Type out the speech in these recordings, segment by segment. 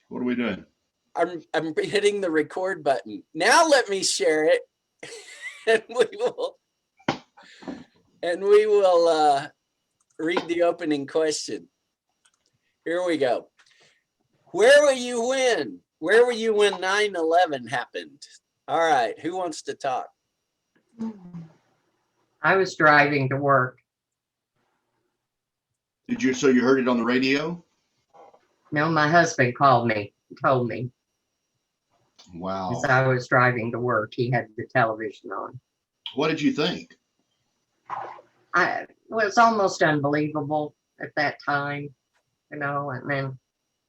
What are we doing? I'm hitting the record button. Now let me share it. and we will read the opening question. Here we go. Where were you when? Where were you when 9/11 happened? All right, who wants to talk? I was driving to work. So you heard it on the radio? No, my husband called me, told me. Wow. As I was driving to work, he had the television on. What did you think? It was almost unbelievable at that time, and then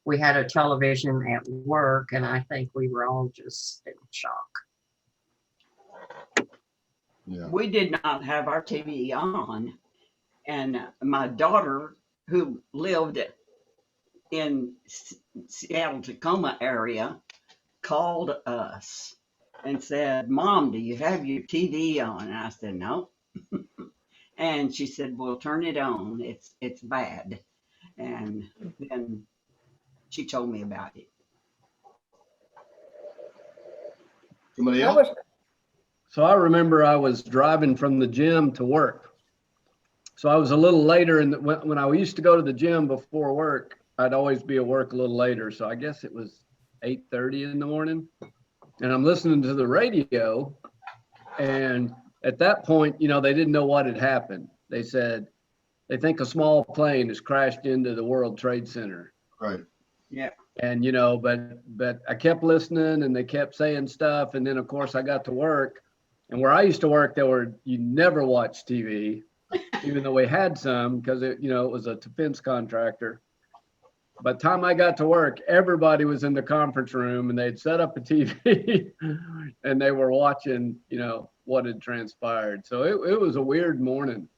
we had a television at work, and I think we were all just in shock. Yeah. We did not have our TV on, and my daughter, who lived in Seattle, Tacoma area, called us and said, "Mom, do you have your TV on?" And I said, "No." And she said, "Well, turn it on. It's bad." And then she told me about it. Somebody else? So I remember I was driving from the gym to work. So I was a little later, and when I used to go to the gym before work, I'd always be at work a little later. So I guess it was 8:30 in the morning, and I'm listening to the radio, and at that point, they didn't know what had happened. They said they think a small plane has crashed into the World Trade Center. Right. Yeah. And but I kept listening, and they kept saying stuff, and then of course I got to work, and where I used to work, you never watched TV, even though we had some, because it was a defense contractor. By the time I got to work, everybody was in the conference room, and they'd set up a TV and they were watching, what had transpired. So it was a weird morning.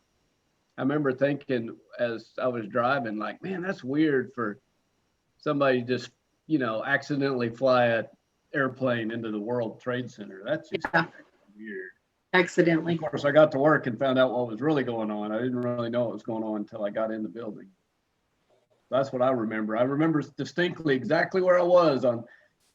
I remember thinking as I was driving, like, man, that's weird for somebody just, accidentally fly an airplane into the World Trade Center. That's just weird. Accidentally. Of course, I got to work and found out what was really going on. I didn't really know what was going on until I got in the building. That's what I remember. I remember distinctly exactly where I was on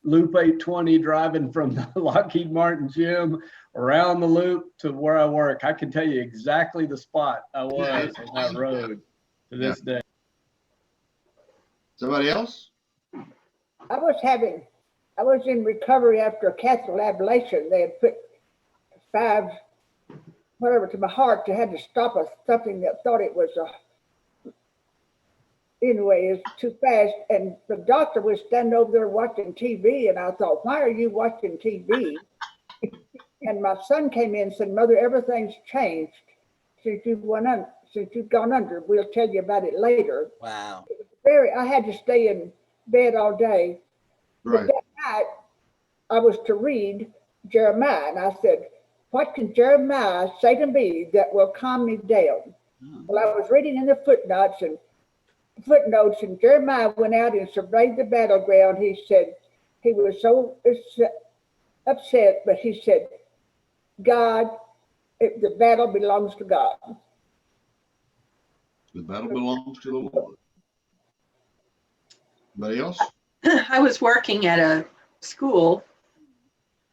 Loop 820 driving from the Lockheed Martin gym around the loop to where I work. I can tell you exactly the spot I was on that road to this day. Somebody else? I was in recovery after a catheter ablation. They had put 5 whatever to my heart. They had to stop something that thought it was anyway, it's too fast. And the doctor was standing over there watching TV, and I thought, why are you watching TV? And my son came in and said, "Mother, everything's changed since you've gone under. We'll tell you about it later." Wow. I had to stay in bed all day. Right. But that night, I was to read Jeremiah, and I said, "What can Jeremiah say to me that will calm me down?" Well, I was reading in the footnotes, and Jeremiah went out and surveyed the battleground. He said he was so upset, but he said, the battle belongs to God. The battle belongs to the Lord. Anybody else? I was working at a school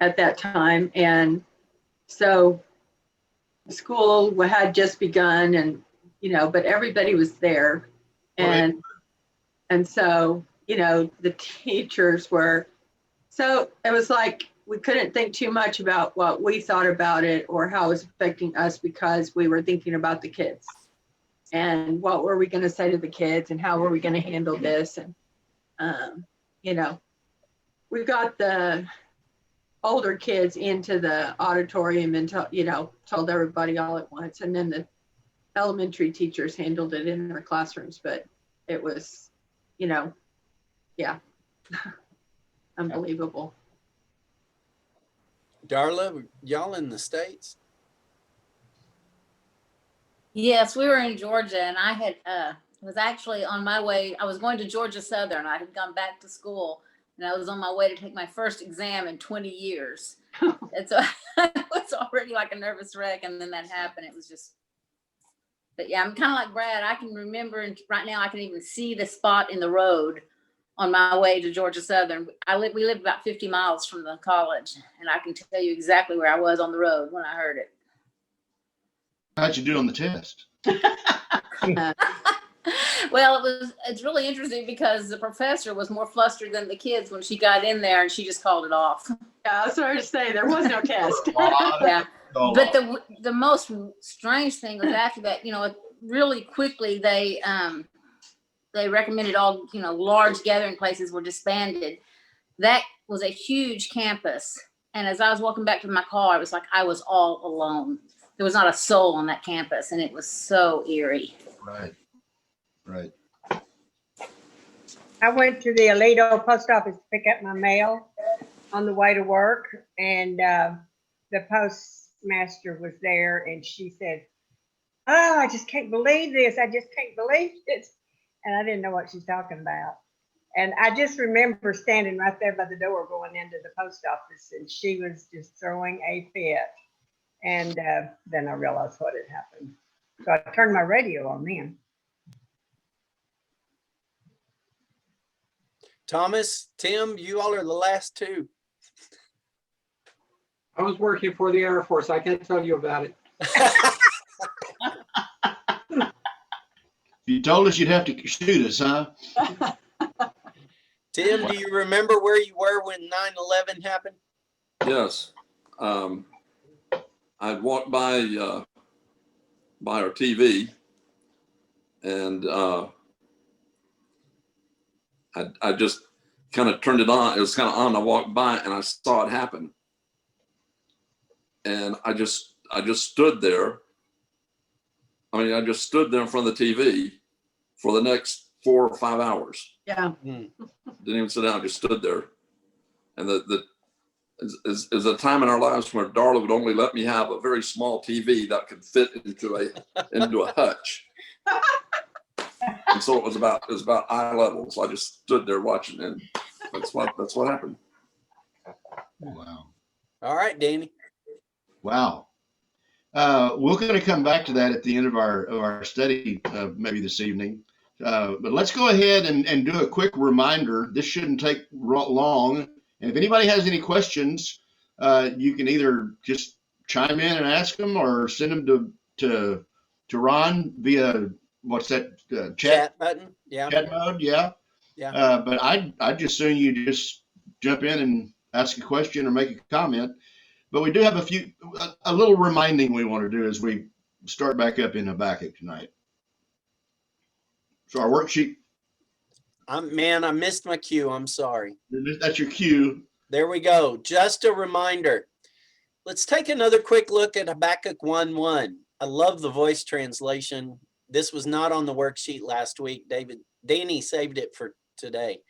at that time, and so the school had just begun, and but everybody was there, and so the teachers were. So it was like we couldn't think too much about what we thought about it or how it was affecting us, because we were thinking about the kids and what were we going to say to the kids and how were we going to handle this. And we got the older kids into the auditorium and told everybody all at once, and then the elementary teachers handled it in their classrooms. But it was unbelievable. Darla, y'all in the States? Yes, we were in Georgia, and I had was actually on my way. I was going to Georgia Southern. I had gone back to school, and I was on my way to take my first exam in 20 years. And so I was already like a nervous wreck, and then that happened. It was just, but yeah, I'm kind of like Brad. I can remember, and right now I can even see the spot in the road on my way to Georgia Southern. We lived about 50 miles from the college, and I can tell you exactly where I was on the road when I heard it. How'd you do on the test? Well, it's really interesting because the professor was more flustered than the kids when she got in there, and she just called it off. Yeah, I was sorry to say there was no test. Yeah. But the most strange thing was after that, really quickly they recommended all, large gathering places were disbanded. That was a huge campus. And as I was walking back to my car, it was like I was all alone. There was not a soul on that campus, and it was so eerie. Right. Right. I went to the Aledo post office to pick up my mail on the way to work, and the postmaster was there, and she said, "Oh, I just can't believe this. I just can't believe this." And I didn't know what she's talking about. And I just remember standing right there by the door going into the post office, and she was just throwing a fit. And then I realized what had happened. So I turned my radio on then. Thomas, Tim, you all are the last two. I was working for the Air Force. I can't tell you about it. You told us you'd have to shoot us, huh? Tim, do you remember where you were when 9/11 happened? Yes. I'd walked by our TV, and I just kind of turned it on. It was kind of on. I walked by and I saw it happen, and I just stood there. I just stood there in front of the TV for the next 4 or 5 hours. Yeah. Didn't even sit down. Just stood there, and is a time in our lives where Darla would only let me have a very small TV that could fit into a hutch. And so it was about eye level. So I just stood there watching, and that's what happened. Wow. All right, Danny. Wow. We're going to come back to that at the end of our study, maybe this evening. But let's go ahead and do a quick reminder. This shouldn't take long. And if anybody has any questions, you can either just chime in and ask them, or send them to Ron via what's that Chat button. Yeah. Chat mode. Yeah. Yeah. But I'd just soon you just jump in and ask a question or make a comment. But we do have a little reminding we want to do as we start back up in Habakkuk tonight. So our worksheet. I missed my cue. I'm sorry. That's your cue. There we go. Just a reminder. Let's take another quick look at Habakkuk 1:1. I love the voice translation. This was not on the worksheet last week. Danny saved it for today.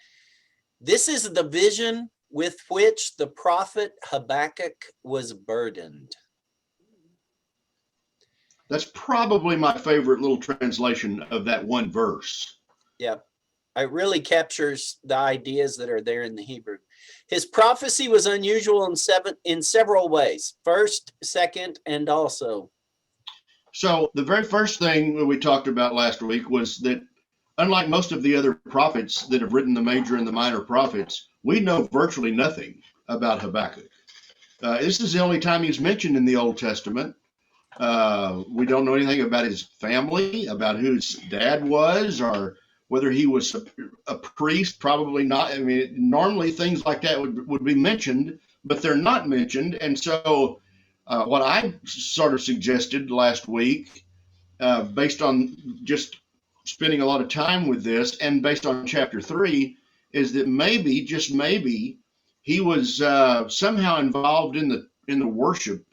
This is the vision with which the prophet Habakkuk was burdened. That's probably my favorite little translation of that one verse. Yep. It really captures the ideas that are there in the Hebrew. His prophecy was unusual in several ways. First, second, and also. So the very first thing that we talked about last week was that unlike most of the other prophets that have written the major and the minor prophets, we know virtually nothing about Habakkuk. This is the only time he's mentioned in the Old Testament. We don't know anything about his family, about who his dad was, or whether he was a priest. Probably not. Normally things like that would be mentioned, but they're not mentioned. And so what I sort of suggested last week, based on just spending a lot of time with this and based on chapter 3, is that maybe, just maybe, he was somehow involved in the worship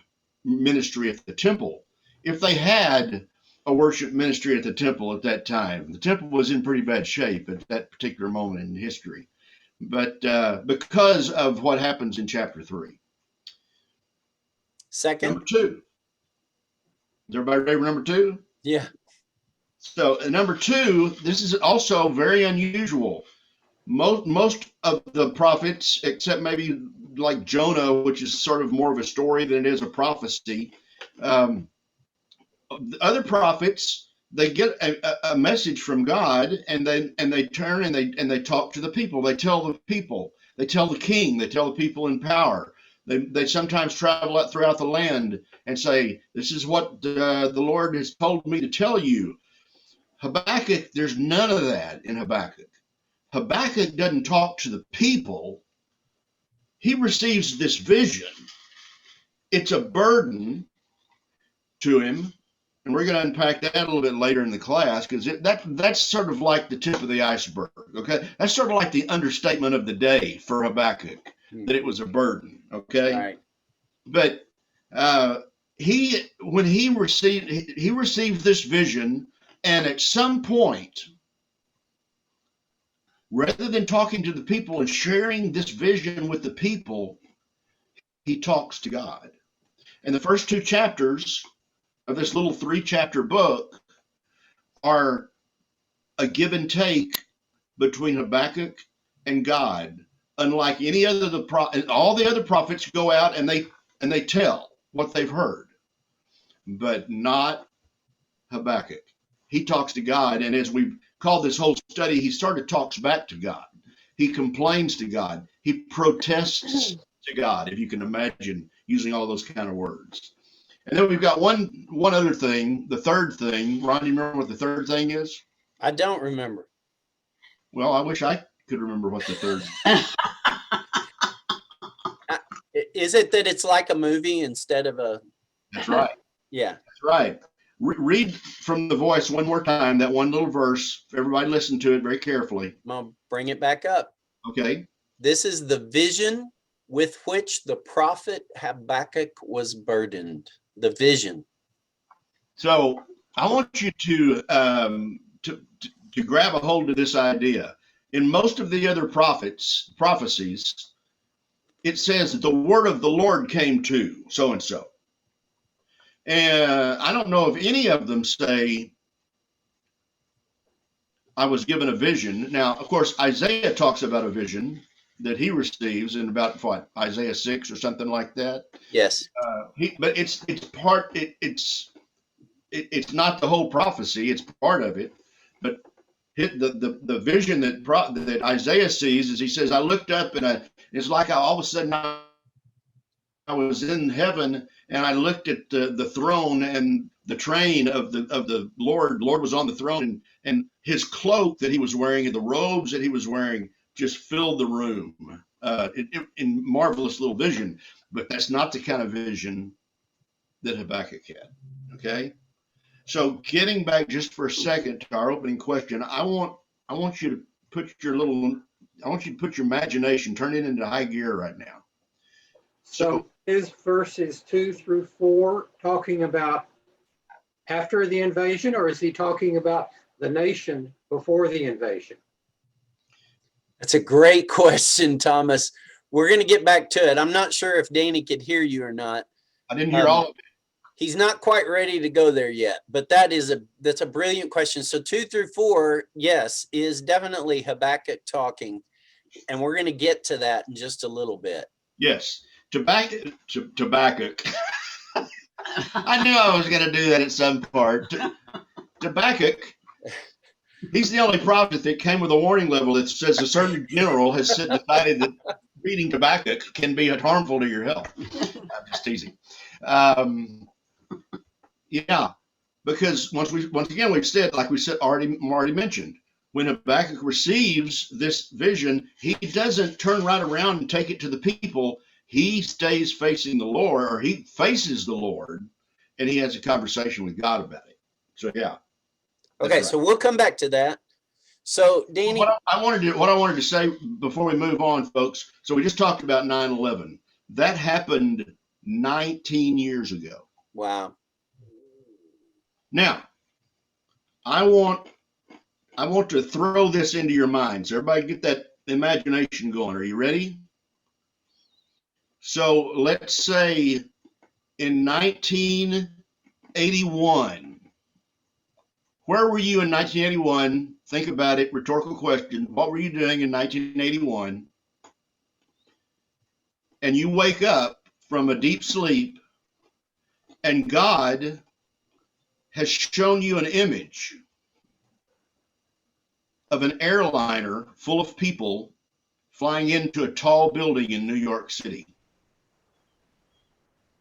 ministry at the temple. If they had a worship ministry at the temple at that time, the temple was in pretty bad shape at that particular moment in history. But because of what happens in chapter 3. Second. Number 2. Is everybody ready for number 2? Yeah. So number 2, this is also very unusual. Most of the prophets, except maybe like Jonah, which is sort of more of a story than it is a prophecy, other prophets they get a message from God, and they turn and they talk to the people. They tell the people. They tell the king. They tell the people in power. They sometimes travel out throughout the land and say, "This is what the Lord has told me to tell you." Habakkuk, there's none of that in Habakkuk. Habakkuk doesn't talk to the people. He receives this vision. It's a burden to him. And we're going to unpack that a little bit later in the class, because that's sort of like the tip of the iceberg. Okay, that's sort of like the understatement of the day for Habakkuk, that it was a burden. Okay, Right. but when he received this vision, and at some point, rather than talking to the people and sharing this vision with the people, he talks to God. And the first 2 chapters of this little 3-chapter book are a give and take between Habakkuk and God. Unlike any other all the other prophets go out and they tell what they've heard, but not Habakkuk. He talks to God, and as we've called this whole study, he sort of talks back to God. He complains to God. He protests to God, if you can imagine using all those kind of words. And then we've got one other thing, the third thing. Ron, do you remember what the third thing is? I don't remember. Well, I wish I could remember what the third. Is it that it's like a movie instead of a? That's right. Yeah. That's right. Read from the voice one more time, that one little verse. Everybody listen to it very carefully. I'm gonna bring it back up. Okay. This is the vision with which the prophet Habakkuk was burdened. The vision. So I want you to grab a hold of this idea. In most of the other prophecies, it says that the word of the Lord came to so and so. And I don't know if any of them say, I was given a vision. Now, of course, Isaiah talks about a vision that he receives in about what, Isaiah 6 or something like that. Yes. But it's not the whole prophecy. It's part of it. But the vision that Isaiah sees is, he says, I looked up and it's like all of a sudden I was in heaven, and I looked at the throne and the train of the Lord. Lord was on the throne, and his cloak that he was wearing and the robes that he was wearing just filled the room. In marvelous little vision. But that's not the kind of vision that Habakkuk had. Okay. So getting back just for a second to our opening question, I want you to put your imagination, turn it into high gear right now. So is verses 2 through 4 talking about after the invasion, or is he talking about the nation before the invasion? That's a great question, Thomas. We're going to get back to it. I'm not sure if Danny could hear you or not. I didn't hear all of it. He's not quite ready to go there yet, but that's a brilliant question. So 2 through 4, yes, is definitely Habakkuk talking, and we're going to get to that in just a little bit. Yes, Habakkuk. I knew I was going to do that at some part. Habakkuk. He's the only prophet that came with a warning level that says a certain general has decided that reading Habakkuk can be harmful to your health. I'm just teasing. Yeah, because once again we've said, like we said already mentioned, when Habakkuk receives this vision, he doesn't turn right around and take it to the people. He stays facing the Lord, or he faces the Lord, and he has a conversation with God about it. So yeah. Okay, right. So we'll come back to that. So Danny, what I wanted to say before we move on, folks. So we just talked about 9/11. That happened 19 years ago. Wow. Now, I want to throw this into your minds. Everybody get that imagination going. Are you ready? So let's say in 1981, where were you in 1981? Think about it. Rhetorical question. What were you doing in 1981? And you wake up from a deep sleep, and God has shown you an image of an airliner full of people flying into a tall building in New York City.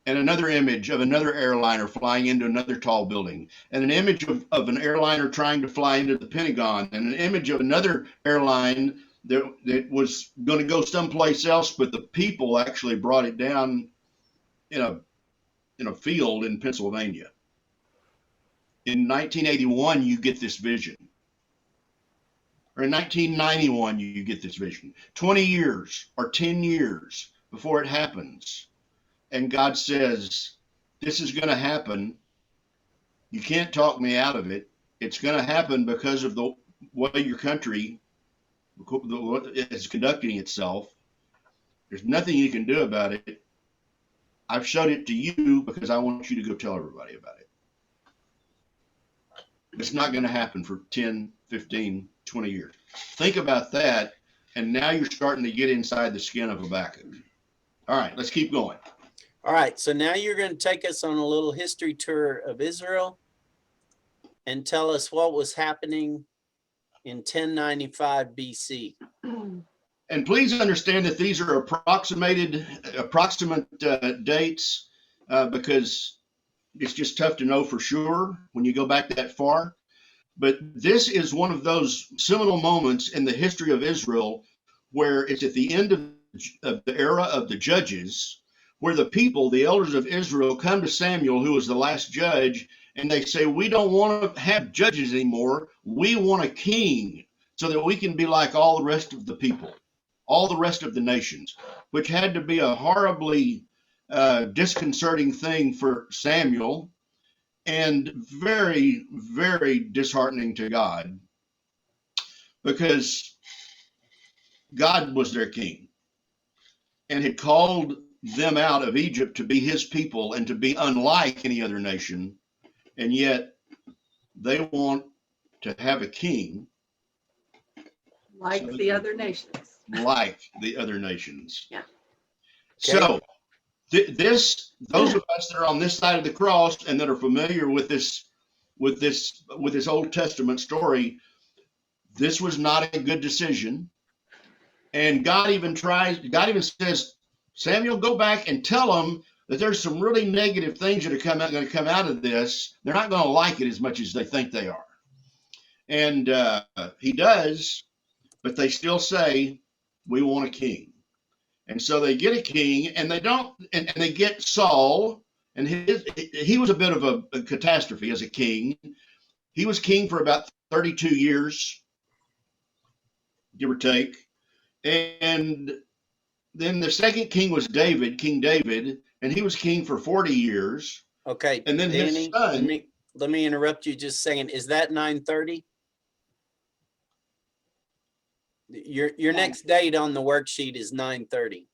And another image of another airliner flying into another tall building, and an image of an airliner trying to fly into the Pentagon, and an image of another airline that was going to go someplace else, but the people actually brought it down in a field in Pennsylvania. In 1981, you get this vision. Or in 1991, you get this vision. 20 years or 10 years before it happens. And God says, this is going to happen. You can't talk me out of it. It's going to happen because of the way your country is conducting itself. There's nothing you can do about it. I've showed it to you because I want you to go tell everybody about it. It's not going to happen for 10, 15, 20 years. Think about that. And now you're starting to get inside the skin of Habakkuk. All right, let's keep going. All right, so now you're going to take us on a little history tour of Israel and tell us what was happening in 1095 BC. And please understand that these are approximate dates because it's just tough to know for sure when you go back that far. But this is one of those seminal moments in the history of Israel where it's at the end of the era of the judges, where the people, the elders of Israel, come to Samuel, who was the last judge, and they say, we don't want to have judges anymore. We want a king so that we can be like all the rest of the people, all the rest of the nations, which had to be a horribly disconcerting thing for Samuel and very, very disheartening to God, because God was their king and had called them out of Egypt to be his people and to be unlike any other nation. And yet they want to have a king Like the other nations. Like the other nations. Yeah. Okay. So those of us that are on this side of the cross and that are familiar with this Old Testament story, this was not a good decision. And God even says, Samuel, go back and tell them that there's some really negative things that are going to come out of this. They're not going to like it as much as they think they are. And he does, but they still say, we want a king. And so they get a king, and they get Saul, and he was a bit of a catastrophe as a king. He was king for about 32 years, give or take. And then the second king was David, King David, and he was king for 40 years. Okay. And then Danny, his son. Let me interrupt you just a second. Is that 930? Your next date on the worksheet is 930.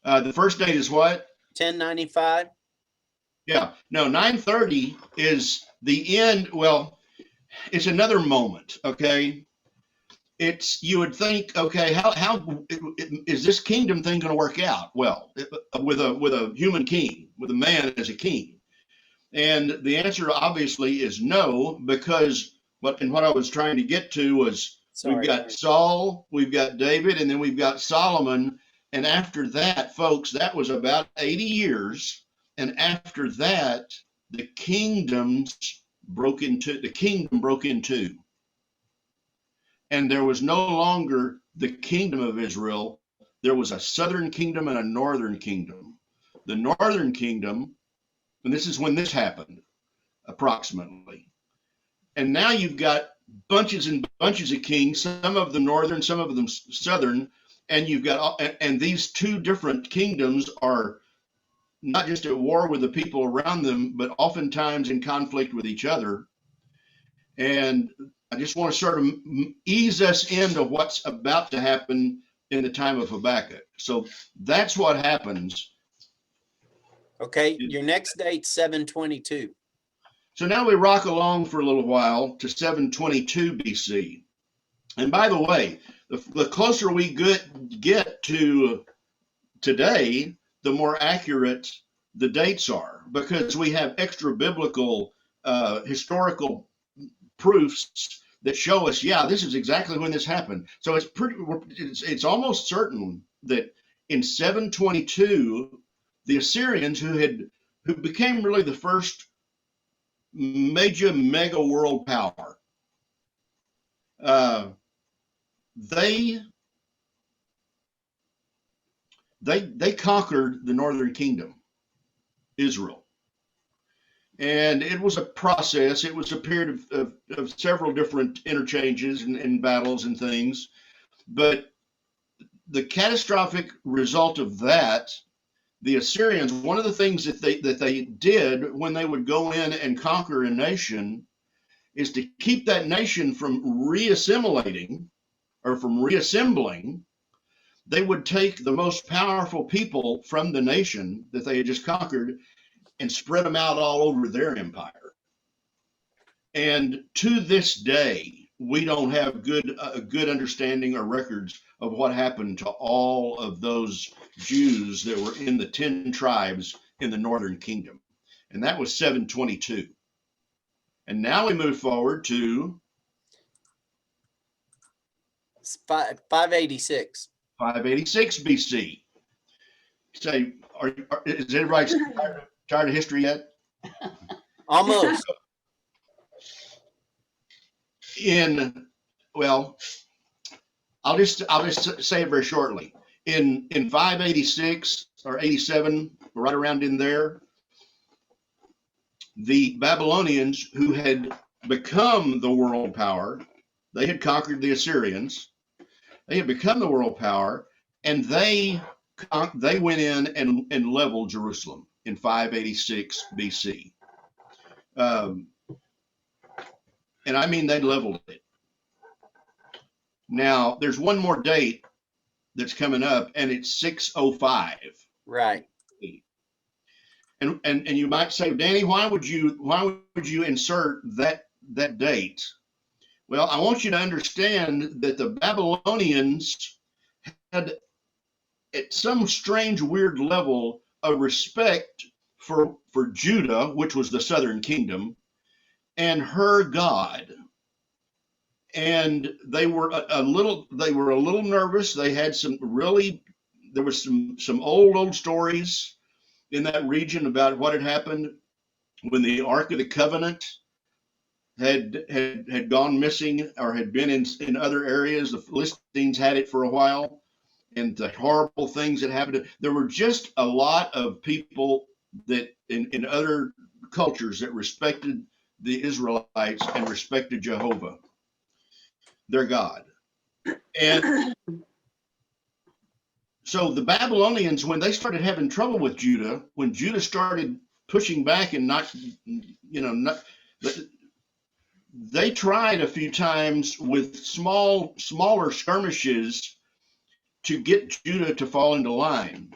The first date is what? 1095. Yeah. No, 930 is the end. Well, it's another moment. Okay. You would think, okay, how is this kingdom thing going to work out? Well, with a human king, with a man as a king. And the answer obviously is no, because what I was trying to get to was we've got Saul, we've got David, and then we've got Solomon. And after that, folks, that was about 80 years. And after that, the kingdom broke in two. And there was no longer the kingdom of Israel. There was a southern kingdom and a northern kingdom. The northern kingdom, and this is when this happened, approximately. And now you've got bunches and bunches of kings, some of them northern, some of them southern, and and these two different kingdoms are not just at war with the people around them, but oftentimes in conflict with each other. And I just want to sort of ease us into what's about to happen in the time of Habakkuk. So that's what happens. Okay, your next date, 722. So now we rock along for a little while to 722 BC. And by the way, the closer we get to today, the more accurate the dates are, because we have extra biblical historical proofs that show us, yeah, this is exactly when this happened. So it's almost certain that in 722, the Assyrians, who became really the first mega world power, they conquered the northern kingdom, Israel. And it was a process. It was a period of several different interchanges and battles and things. But the catastrophic result of that, the Assyrians, one of the things that they did when they would go in and conquer a nation is to keep that nation from reassimilating or from reassembling. They would take the most powerful people from the nation that they had just conquered and spread them out all over their empire. And to this day, we don't have a good understanding or records of what happened to all of those Jews that were in the 10 tribes in the northern kingdom. And that was 722. And now we move forward to 586. 586 BC. Say, is everybody tired of history yet? Almost. I'll just say it very shortly. In 586 or 87, right around in there, the Babylonians, who had become the world power, they had conquered the Assyrians. They had become the world power, and they went in and leveled Jerusalem in 586 BC. And I mean, they leveled it. Now, there's one more date that's coming up, and it's 605. Right. And you might say, Danny, why would you insert that date? Well, I want you to understand that the Babylonians had, at some strange, weird level, a respect for Judah, which was the southern kingdom, and her God. And they were a little nervous. They had there was some old stories in that region about what had happened when the Ark of the Covenant had gone missing or had been in other areas. The Philistines had it for a while, and the horrible things that happened. There were just a lot of people that in other cultures that respected the Israelites and respected Jehovah, their God. And so the Babylonians, when they started having trouble with Judah, when Judah started pushing back and they tried a few times with smaller skirmishes to get Judah to fall into line.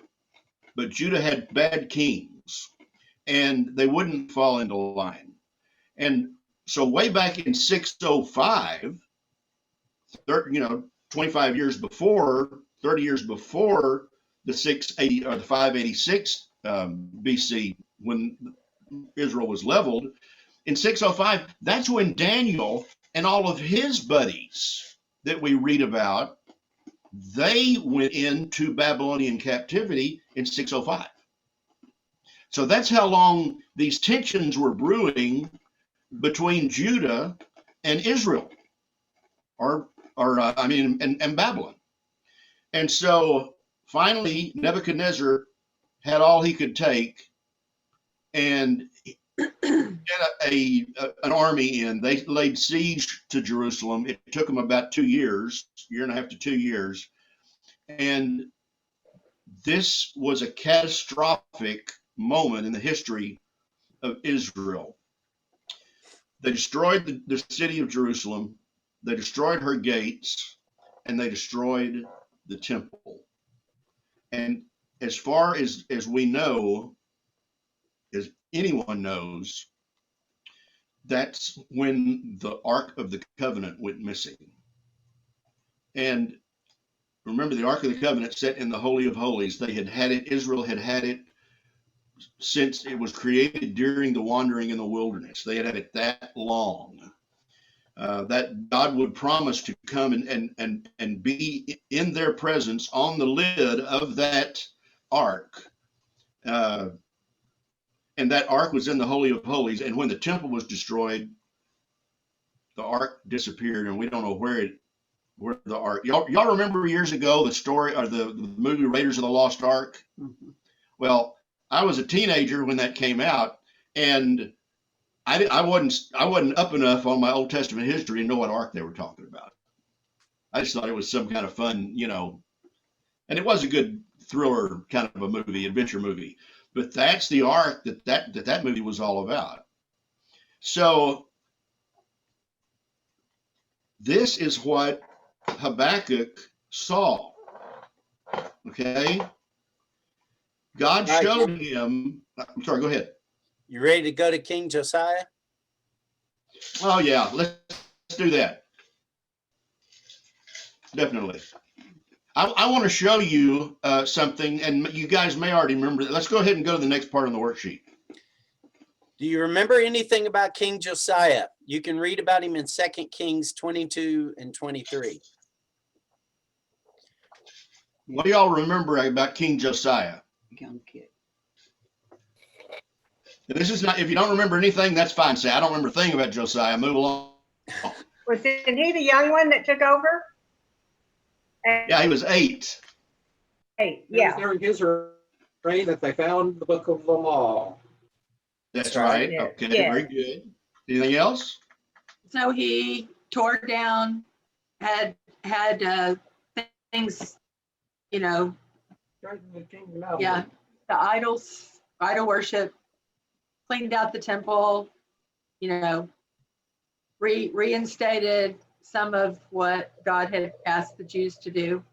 But Judah had bad kings, and they wouldn't fall into line. And so way back in 605, 25 years before, 30 years before the 680 or the 586 BC, when Israel was leveled, in 605, that's when Daniel and all of his buddies that we read about, they went into Babylonian captivity in 605. So that's how long these tensions were brewing between Judah and Israel, and Babylon. And so finally, Nebuchadnezzar had all he could take, and get an army in. They laid siege to Jerusalem. It took them about 2 years, year and a half to 2 years. And this was a catastrophic moment in the history of Israel. They destroyed the city of Jerusalem. They destroyed her gates, and they destroyed the temple. And as far as we know, as anyone knows, that's when the Ark of the Covenant went missing. And remember, the Ark of the Covenant sat in the Holy of Holies. They had had it, Israel had had it since it was created during the wandering in the wilderness. They had had it that long. That God would promise to come and be in their presence on the lid of that ark. And that ark was in the Holy of Holies. And when the temple was destroyed, the ark disappeared, and we don't know where the ark. Y'all remember years ago the story or the movie Raiders of the Lost Ark? Mhm. Well, I was a teenager when that came out, and I wasn't up enough on my Old Testament history to know what ark they were talking about. I just thought it was some kind of fun, and it was a good thriller kind of a movie, adventure movie. But that's the ark that movie was all about. So this is what Habakkuk saw. Okay? God Right. showed him. I'm sorry, go ahead. You ready to go to King Josiah? Oh, yeah, let's do that. Definitely. I want to show you something, and you guys may already remember that. Let's go ahead and go to the next part on the worksheet. Do you remember anything about King Josiah? You can read about him in 2 Kings 22 and 23. What do y'all remember about King Josiah? Young kid. This is not, if you don't remember anything, that's fine. Say, I don't remember a thing about Josiah. Move along. Was he the young one that took over? Yeah, he was 8. Hey, It was yeah. during his reign that they found the book of the law. That's right. right. Yeah. Okay, Yeah. very good. Anything else? So he tore down, had things, yeah, the idols, idol worship, cleaned out the temple, reinstated some of what God had asked the Jews to do.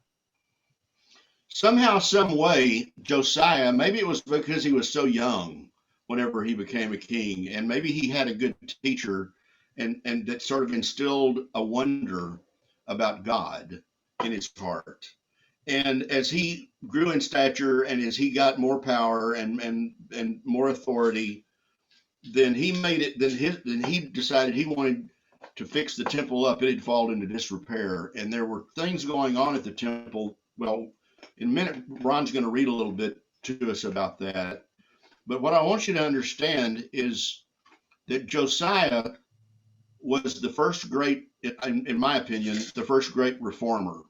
Somehow, some way, Josiah, maybe it was because he was so young whenever he became a king, and maybe he had a good teacher and that sort of instilled a wonder about God in his heart. And as he grew in stature and as he got more power and more authority, then he decided he wanted to fix the temple up. It had fallen into disrepair, and there were things going on at the temple. Well, in a minute, Ron's going to read a little bit to us about that. But what I want you to understand is that Josiah was the first great, in my opinion, the first great reformer.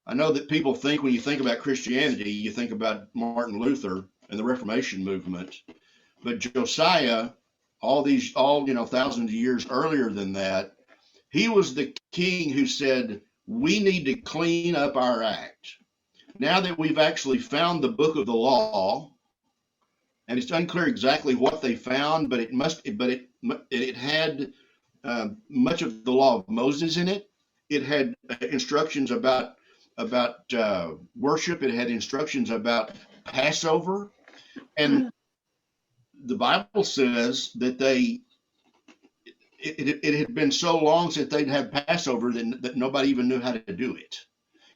I know that people think when you think about Christianity, you think about Martin Luther and the Reformation movement, but Josiah, all thousands of years earlier than that, he was the king who said, we need to clean up our act. Now that we've actually found the book of the law, and it's unclear exactly what they found, but it had much of the law of Moses in it. It had instructions about worship. It had instructions about Passover, and the Bible says that it had been so long since they'd had Passover that nobody even knew how to do it.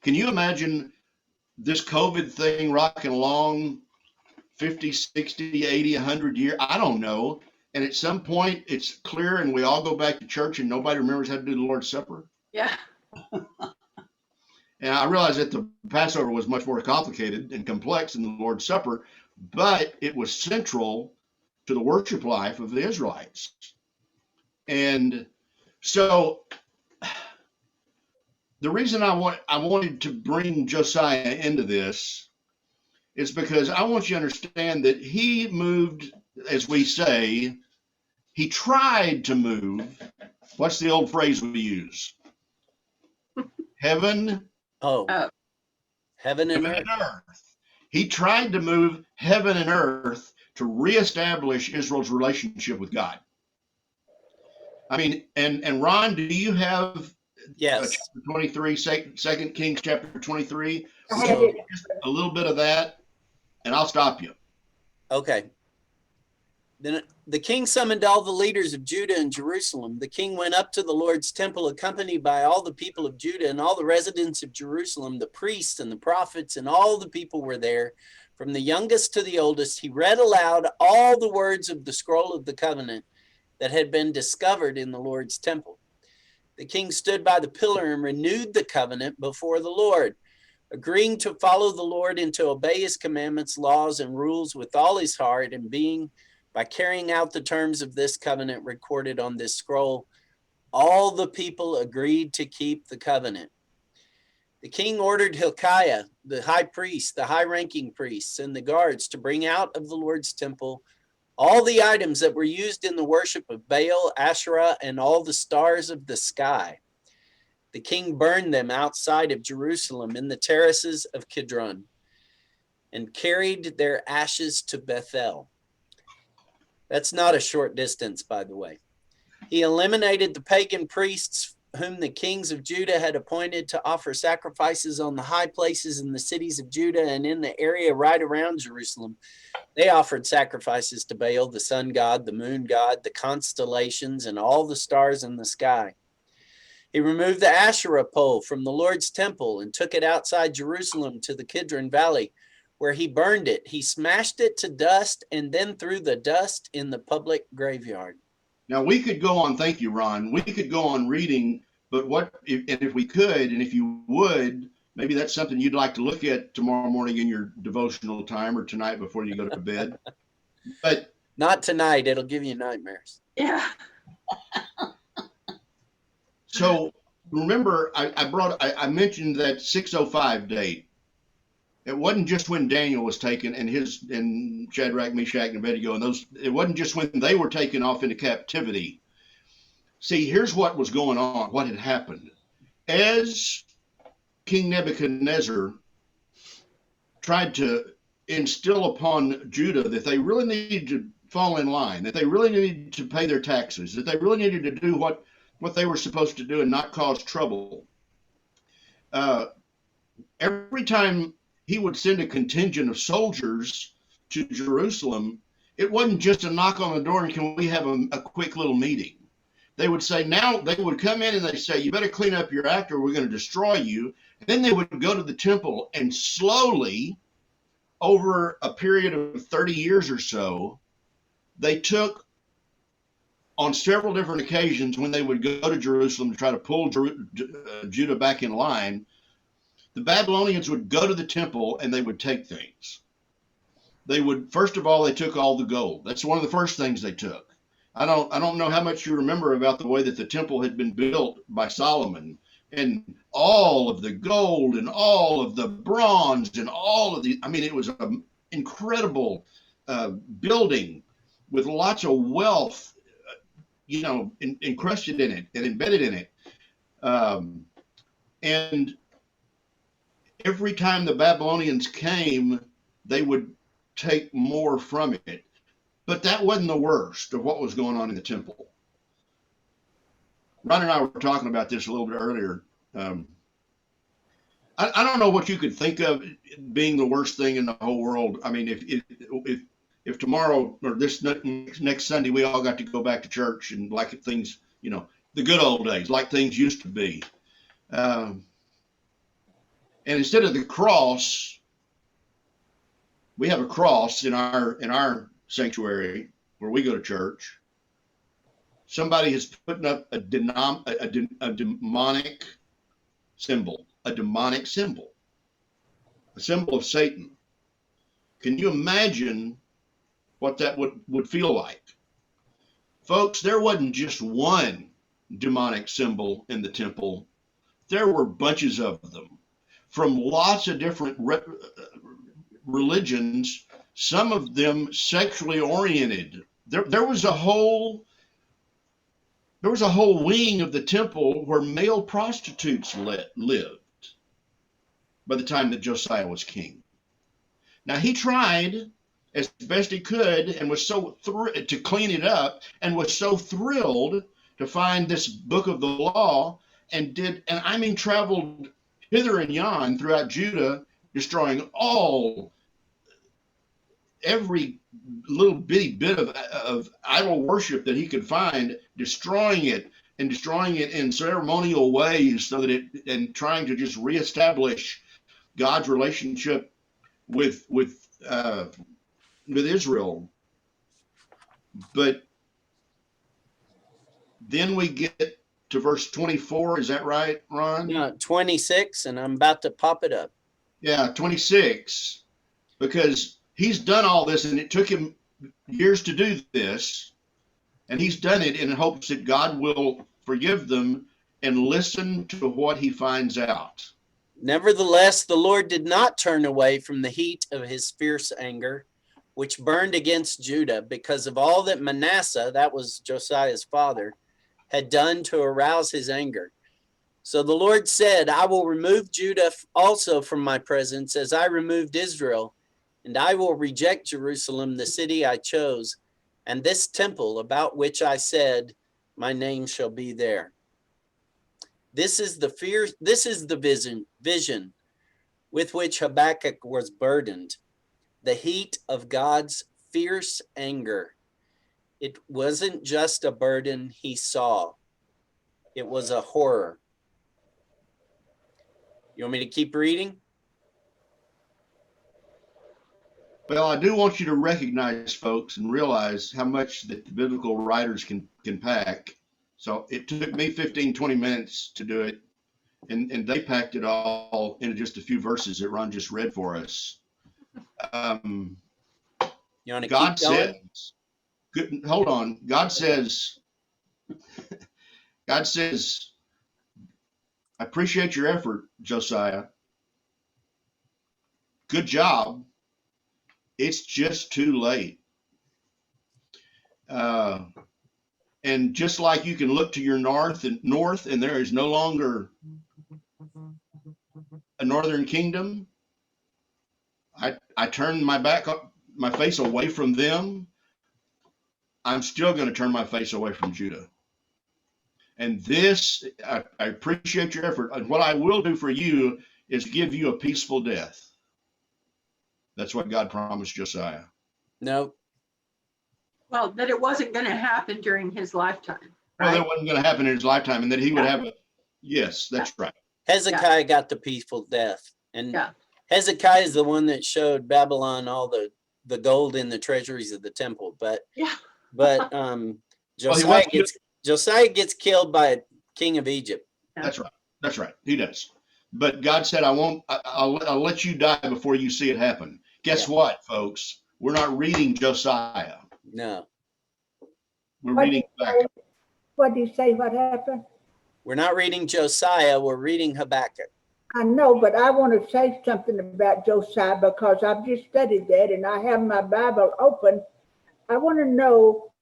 Can you imagine this COVID thing rocking along 50, 60, 80, 100 years? I don't know. And at some point it's clear and we all go back to church and nobody remembers how to do the Lord's Supper. Yeah. And I realize that the Passover was much more complicated and complex than the Lord's Supper, but it was central to the worship life of the Israelites. And so the reason I wanted to bring Josiah into this is because I want you to understand that he moved, as we say, he tried to move. What's the old phrase we use? Heaven. Oh. Heaven and earth. He tried to move heaven and earth to reestablish Israel's relationship with God. I mean, and Ron, do you have Yes. chapter 23, 2 Kings chapter 23? I have it. Just a little bit of that, and I'll stop you. Okay. Then the king summoned all the leaders of Judah and Jerusalem. The king went up to the Lord's temple accompanied by all the people of Judah and all the residents of Jerusalem, the priests and the prophets, and all the people were there. From the youngest to the oldest, he read aloud all the words of the scroll of the covenant that had been discovered in the Lord's temple. The king stood by the pillar and renewed the covenant before the Lord, agreeing to follow the Lord and to obey his commandments, laws, and rules with all his heart, and by carrying out the terms of this covenant recorded on this scroll, all the people agreed to keep the covenant. The king ordered Hilkiah, the high priest, the high-ranking priests, and the guards to bring out of the Lord's temple all the items that were used in the worship of Baal, Asherah, and all the stars of the sky. The king burned them outside of Jerusalem in the terraces of Kidron and carried their ashes to Bethel. That's not a short distance, by the way. He eliminated the pagan priests whom the kings of Judah had appointed to offer sacrifices on the high places in the cities of Judah and in the area right around Jerusalem. They offered sacrifices to Baal, the sun god, the moon god, the constellations, and all the stars in the sky. He removed the Asherah pole from the Lord's temple and took it outside Jerusalem to the Kidron Valley, where he burned it. He smashed it to dust and then threw the dust in the public graveyard. Now we could go on. Thank you, Ron. We could go on reading, but if we could, and if you would, maybe that's something you'd like to look at tomorrow morning in your devotional time or tonight before you go to bed. But not tonight. It'll give you nightmares. Yeah. So remember, I mentioned that 605 date. It wasn't just when Daniel was taken and Shadrach, Meshach, and Abednego and those. It wasn't just when they were taken off into captivity. See, here's what was going on. What had happened as King Nebuchadnezzar tried to instill upon Judah that they really needed to fall in line, that they really needed to pay their taxes, that they really needed to do what they were supposed to do and not cause trouble. Every time he would send a contingent of soldiers to Jerusalem, it wasn't just a knock on the door and can we have a quick little meeting. They would say, now they would come in and they say, you better clean up your act or we're going to destroy you. And then they would go to the temple and slowly, over a period of 30 years or so, they took, on several different occasions when they would go to Jerusalem to try to pull Judah back in line, the Babylonians would go to the temple and they would take things. They would, first of all, they took all the gold. That's one of the first things they took. I don't know how much you remember about the way that the temple had been built by Solomon, and all of the gold and all of the bronze and all of the, I mean, it was an incredible building with lots of wealth, encrusted in it and embedded in it. And every time the Babylonians came, they would take more from it. But that wasn't the worst of what was going on in the temple. Ron and I were talking about this a little bit earlier. I don't know what you could think of being the worst thing in the whole world. I mean, if tomorrow or this next Sunday we all got to go back to church and like things, the good old days, like things used to be. And instead of the cross, we have a cross in our sanctuary where we go to church. Somebody has put up a demonic symbol, a symbol of Satan. Can you imagine what that would feel like? Folks, there wasn't just one demonic symbol in the temple. There were bunches of them from lots of different religions, some of them sexually oriented. There was a whole wing of the temple where male prostitutes lived by the time that Josiah was king. Now he tried as best he could and was so to clean it up and was so thrilled to find this book of the law and traveled hither and yon throughout Judah, destroying every little bitty bit of idol worship that he could find, destroying it in ceremonial ways so that and trying to just reestablish God's relationship with with Israel. But then we get to verse 24. Is that right, Ron? No, 26, and I'm about to pop it up. Yeah, 26. Because he's done all this, and it took him years to do this. And he's done it in hopes that God will forgive them and listen to what he finds out. Nevertheless, the Lord did not turn away from the heat of his fierce anger, which burned against Judah, because of all that Manasseh, that was Josiah's father, had done to arouse his anger. So the Lord said, I will remove Judah also from my presence, as I removed Israel, and I will reject Jerusalem, the city I chose, and this temple about which I said, my name shall be there. This is the vision with which Habakkuk was burdened, the heat of God's fierce anger. It wasn't just a burden he saw. It was a horror. You want me to keep reading? Well, I do want you to recognize, folks, and realize how much that the biblical writers can pack. So it took me 15, 20 minutes to do it. And they packed it all into just a few verses that Ron just read for us. You want to God keep going? says, hold on. God says, I appreciate your effort, Josiah. Good job. It's just too late. And just like you can look to your north and there is no longer a northern kingdom, I turn my face away from them. I'm still going to turn my face away from Judah. And this, I appreciate your effort. And what I will do for you is give you a peaceful death. That's what God promised Josiah. No. Well, that it wasn't going to happen during his lifetime. Well, Right? that wasn't going to happen in his lifetime, and that he would have yes, that's right. Hezekiah got the peaceful death. And Yeah. Hezekiah is the one that showed Babylon all the gold in the treasuries of the temple. But Josiah gets killed by a king of Egypt. That's right. That's right. He does. But God said, I'll let you die before you see it happen. Guess what, folks? We're not reading Josiah. No. We're reading Habakkuk. What do you say? What happened? We're not reading Josiah. We're reading Habakkuk. I know, but I want to say something about Josiah because I've just studied that and I have my Bible open. I want to know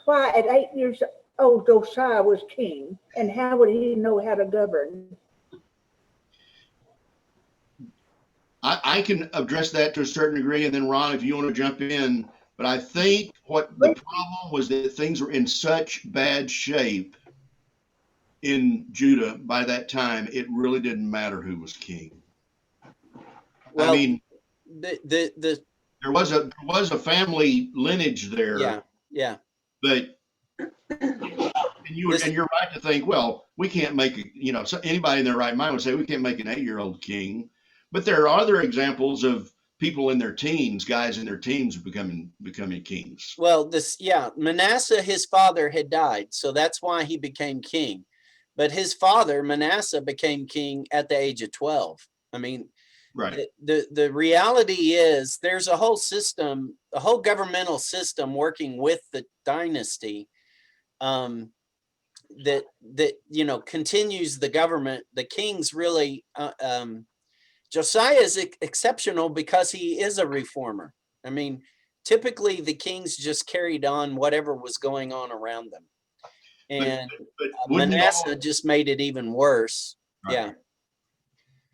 why at 8 years old Josiah was king and how would he know how to govern? I can address that to a certain degree, and then Ron, if you want to jump in. But I think what the problem was that things were in such bad shape in Judah by that time, it really didn't matter who was king. Well, I mean, there was a family lineage there. Yeah. But and you're right to think, well, we can't make anybody in their right mind would say we can't make an 8-year-old king. But there are other examples of people in their teens, guys in their teens becoming kings. Well, Manasseh, his father had died, so that's why he became king. But his father, Manasseh, became king at the age of 12. I mean, right. The reality is there's a whole system, a whole governmental system working with the dynasty that continues the government. The kings really Josiah is exceptional because he is a reformer. I mean, typically the kings just carried on whatever was going on around them. And but Manasseh just made it even worse. Right. Yeah.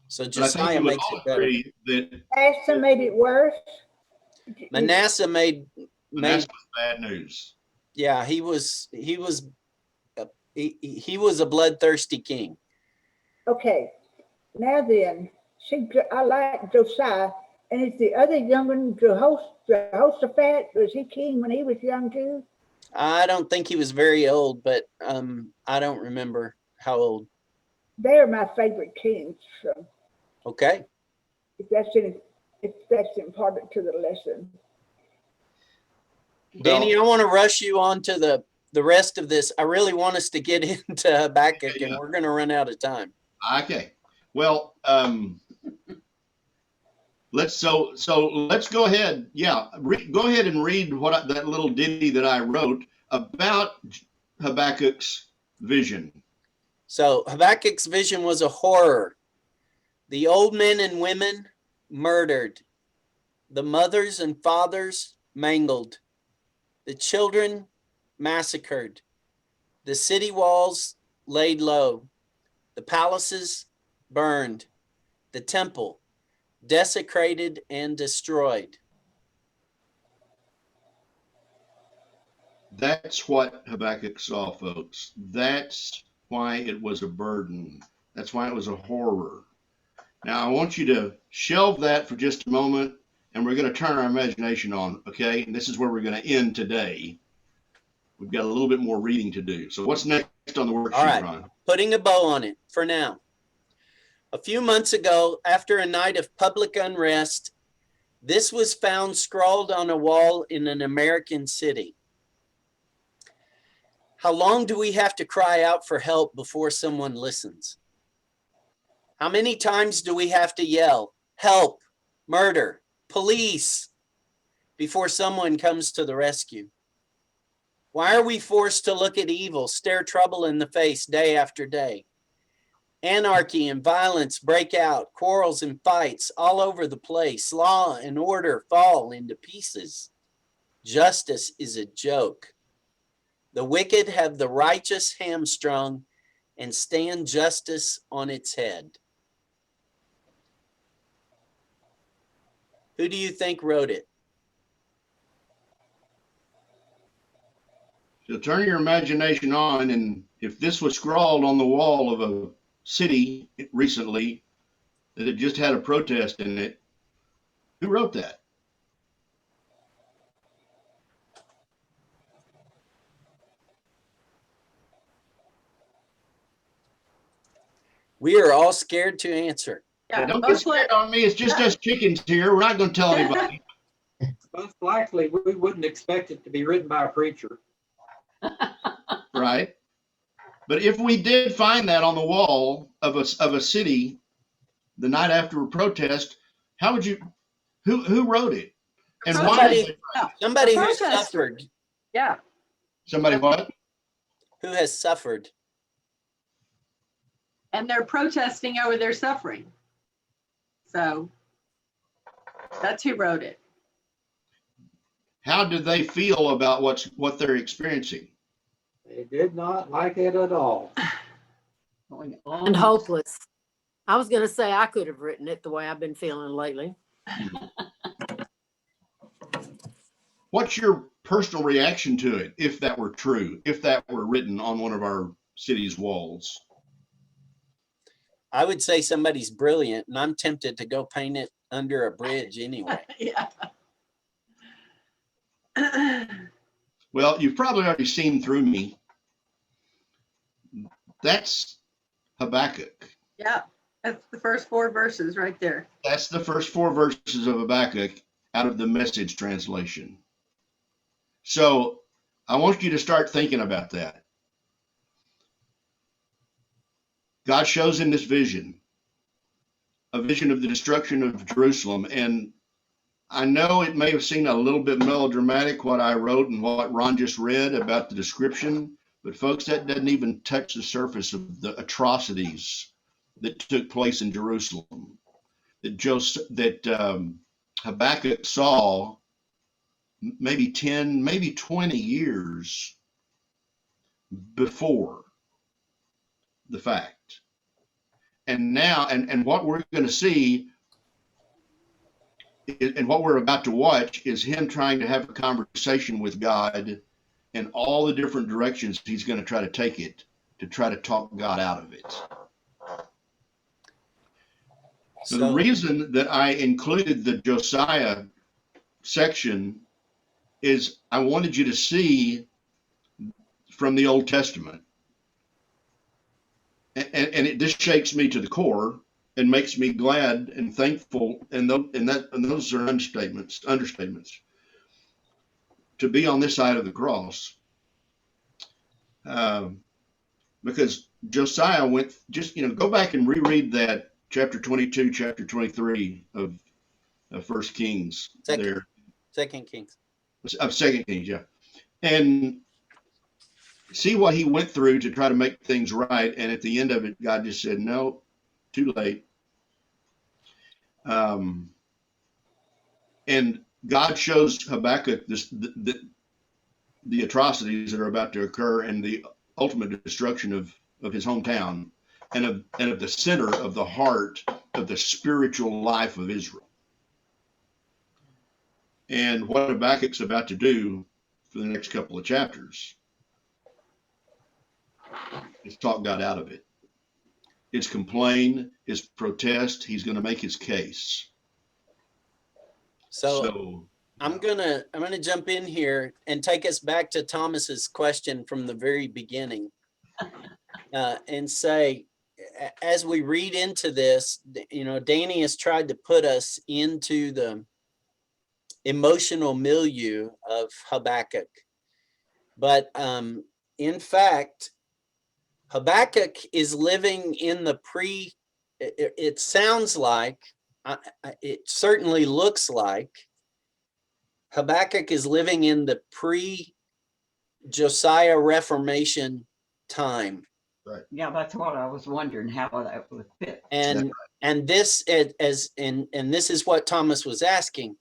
So Josiah makes it better. Manasseh made it worse? Manasseh made bad news. Yeah, he was a bloodthirsty king. Okay. Now then, I like Josiah, and is the other young one Jehoshaphat? Was he king when he was young too? I don't think he was very old, but I don't remember how old. They're my favorite kings. So. Okay. If that's if that's important to the lesson. Danny, I want to rush you on to the rest of this. I really want us to get into Habakkuk, and we're going to run out of time. Okay. Well, let's go ahead. Yeah, go ahead and read that little ditty that I wrote about Habakkuk's vision. So Habakkuk's vision was a horror. The old men and women murdered, the mothers and fathers mangled, the children massacred, the city walls laid low, the palaces burned, the temple desecrated and destroyed. That's what Habakkuk saw, folks. That's why it was a burden. That's why it was a horror. Now, I want you to shelve that for just a moment, and we're going to turn our imagination on, okay? And this is where we're going to end today. We've got a little bit more reading to do. So what's next on the worksheet, All right, Ron? putting a bow on it for now. A few months ago, after a night of public unrest, this was found scrawled on a wall in an American city. How long do we have to cry out for help before someone listens? How many times do we have to yell, help, murder, police, before someone comes to the rescue? Why are we forced to look at evil, stare trouble in the face day after day? Anarchy and violence break out, quarrels and fights all over the place. Law and order fall into pieces. Justice is a joke. The wicked have the righteous hamstrung and stand justice on its head. Who do you think wrote it? So turn your imagination on, and if this was scrawled on the wall of a city recently that had just had a protest in it, who wrote that? We are all scared to answer. Yeah, don't get scared on me. It's just us chickens here. We're not going to tell anybody. Most likely, we wouldn't expect it to be written by a preacher. Right. But if we did find that on the wall of a city the night after a protest, how would you, who wrote it? And why? Somebody who Protester. suffered. Yeah. Somebody what? Who has suffered. And they're protesting over their suffering. So that's who wrote it. How do they feel about what they're experiencing? They did not like it at all. And hopeless. I was going to say I could have written it the way I've been feeling lately. What's your personal reaction to it, if that were true, if that were written on one of our city's walls? I would say somebody's brilliant, and I'm tempted to go paint it under a bridge anyway. Yeah. Well, you've probably already seen through me. That's Habakkuk. Yeah. That's the first 4 verses right there. That's the first 4 verses of Habakkuk out of the Message translation. So I want you to start thinking about that. God shows in this vision, a vision of the destruction of Jerusalem. And I know it may have seemed a little bit melodramatic, what I wrote and what Ron just read about the description, but folks, that doesn't even touch the surface of the atrocities that took place in Jerusalem, that Habakkuk saw maybe 10, maybe 20 years before the fact. And now, and what we're going to see and what we're about to watch is him trying to have a conversation with God and all the different directions he's going to try to take it to try to talk God out of it. So the reason that I included the Josiah section is I wanted you to see from the Old Testament. And this shakes me to the core and makes me glad and thankful. And those are understatements. To be on this side of the cross, because Josiah went. Just go back and reread that chapter 22, chapter 23 of First Kings. Second Kings. Of Second Kings, yeah, and see what he went through to try to make things right. And at the end of it, God just said, "No, too late." And God shows Habakkuk the atrocities that are about to occur and the ultimate destruction of his hometown and of the center of the heart of the spiritual life of Israel. And what Habakkuk's about to do for the next couple of chapters is talk God out of it. It's complain, it's protest. He's going to make his case. So I'm gonna jump in here and take us back to Thomas's question from the very beginning, and say, as we read into this, Danny has tried to put us into the emotional milieu of Habakkuk, but in fact, Habakkuk is living in the it sounds like, it certainly looks like Habakkuk is living in the pre-Josiah Reformation time. Right. Yeah, that's what I was wondering, how that would fit. And this and this is what Thomas was asking.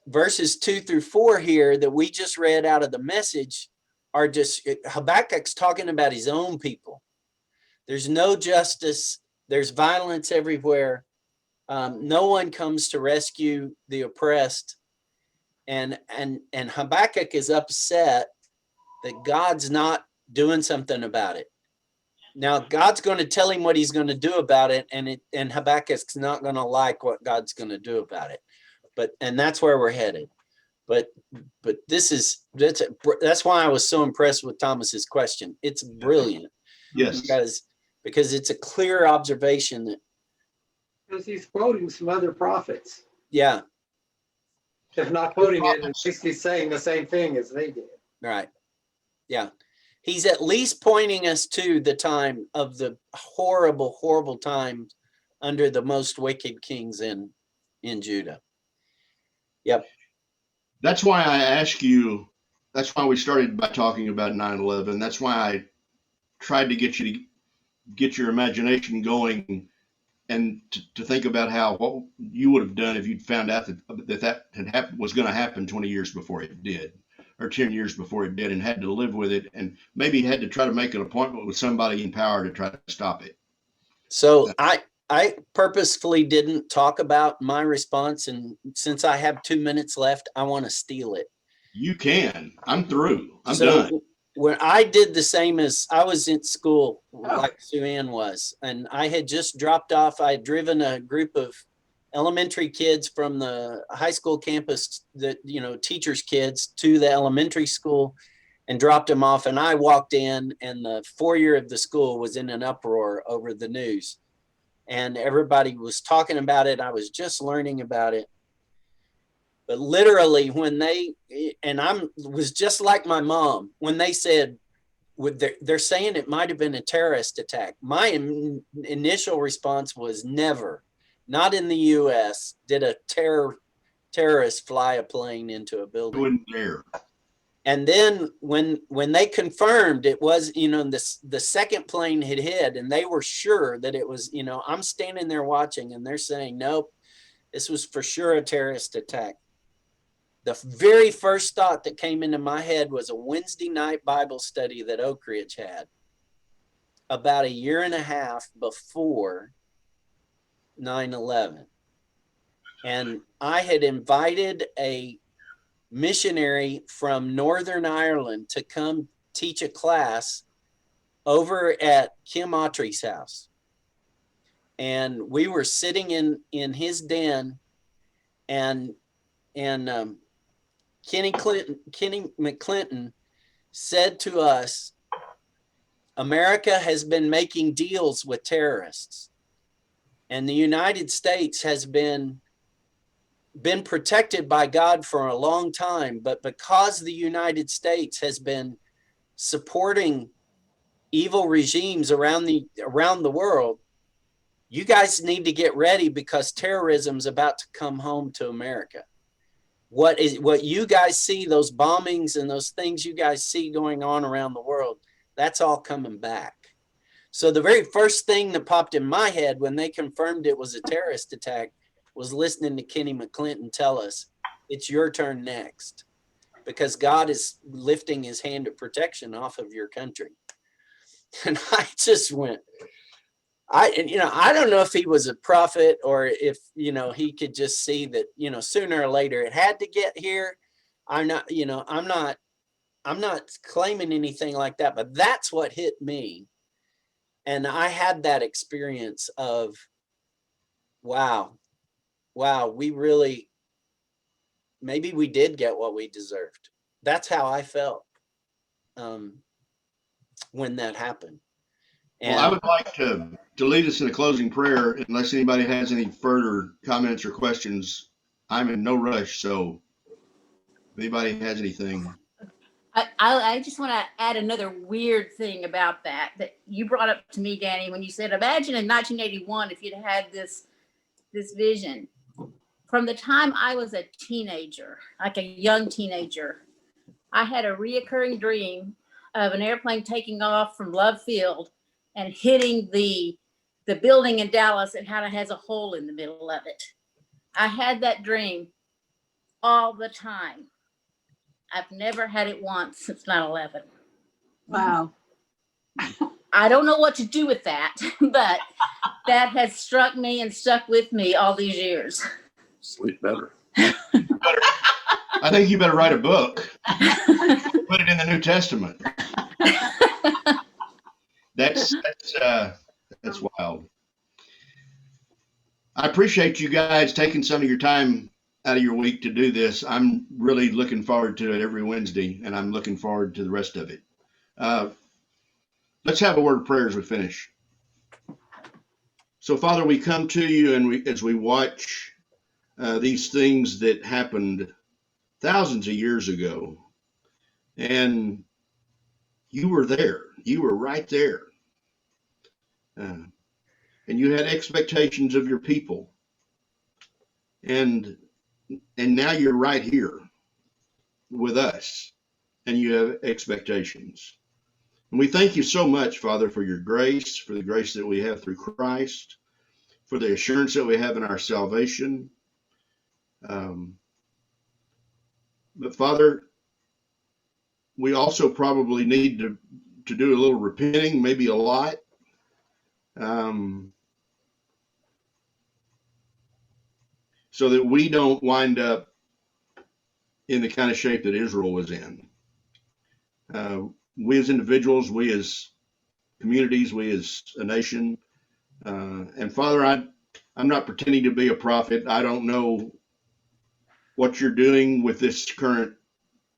Verses 2-4 here that we just read out of the Message are just Habakkuk's talking about his own people. There's no justice. There's violence everywhere. No one comes to rescue the oppressed. And Habakkuk is upset that God's not doing something about it. Now, God's going to tell him what he's going to do about it, and Habakkuk's not going to like what God's going to do about it. And that's where we're headed. But that's why I was so impressed with Thomas's question. It's brilliant. Yes. Because it's a clear observation that, because he's quoting some other prophets. Yeah. If not quoting it, at least he's saying the same thing as they did. Right. Yeah. He's at least pointing us to the time of the horrible, horrible times under the most wicked kings in Judah. Yep. That's why I ask you, that's why we started by talking about 9/11. That's why I tried to get you to get your imagination going and to think about what you would have done if you'd found out that had happened, was going to happen 20 years before it did, or 10 years before it did, and had to live with it, and maybe had to try to make an appointment with somebody in power to try to stop it. So I purposefully didn't talk about my response, and since I have 2 minutes left, I want to steal it. You can. I'm through. I'm done. When I did the same, as I was in school, like Sue Ann was, and I had just dropped off. I had driven a group of elementary kids from the high school campus, teachers' kids, to the elementary school and dropped them off. And I walked in, and the foyer of the school was in an uproar over the news. And everybody was talking about it. I was just learning about it. But literally was just like my mom, when they said, they're saying it might have been a terrorist attack. My initial response was never, not in the US, did a terrorist fly a plane into a building. Wouldn't dare. And then when they confirmed it was, the second plane had hit, and they were sure that it was, I'm standing there watching, and they're saying, nope, this was for sure a terrorist attack. The very first thought that came into my head was a Wednesday night Bible study that Oak Ridge had about a year and a half before 9/11. And I had invited a missionary from Northern Ireland to come teach a class over at Kim Autry's house. And we were sitting in his den, and Kenny McClinton said to us, America has been making deals with terrorists. And the United States has been protected by God for a long time, but because the United States has been supporting evil regimes around the world, you guys need to get ready because terrorism's about to come home to America. What you guys see, those bombings and those things you guys see going on around the world, that's all coming back. So the very first thing that popped in my head when they confirmed it was a terrorist attack was listening to Kenny McClinton tell us, it's your turn next, because God is lifting his hand of protection off of your country. And I just went, I don't know if he was a prophet or if, he could just see that, sooner or later it had to get here. I'm not claiming anything like that, but that's what hit me. And I had that experience of, wow, maybe we did get what we deserved. That's how I felt when that happened. And Well, I would like to lead us in a closing prayer, unless anybody has any further comments or questions. I'm in no rush, so if anybody has anything. I just want to add another weird thing about that you brought up to me, Danny, when you said, imagine in 1981 if you'd had this vision. From the time I was a teenager, like a young teenager, I had a reoccurring dream of an airplane taking off from Love Field and hitting the building in Dallas and how it has a hole in the middle of it. I had that dream all the time. I've never had it once since 9/11. Wow. I don't know what to do with that, but that has struck me and stuck with me all these years. Sleep better. I think you better write a book. Put it in the New Testament. That's wild. I appreciate you guys taking some of your time out of your week to do this. I'm really looking forward to it every Wednesday, and I'm looking forward to the rest of it. Let's have a word of prayer as we finish. So, Father, we come to you, and as we watch these things that happened thousands of years ago, and you were there. You were right there. And you had expectations of your people. And now you're right here with us, and you have expectations. And we thank you so much, Father, for your grace, for the grace that we have through Christ, for the assurance that we have in our salvation. But Father, we also probably need to do a little repenting, maybe a lot. So that we don't wind up in the kind of shape that Israel was in. We as individuals, we as communities, we as a nation. And Father, I'm not pretending to be a prophet. I don't know what you're doing with this current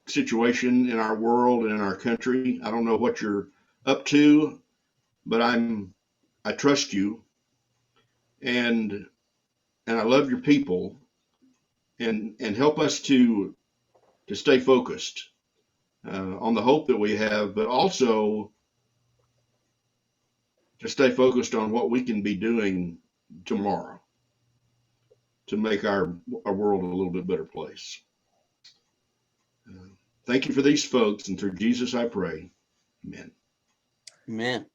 situation in our world and in our country. I don't know what you're up to, but I trust you, and I love your people, and help us to stay focused on the hope that we have, but also to stay focused on what we can be doing tomorrow to make our world a little bit better place. Thank you for these folks, and through Jesus I pray. Amen. Amen.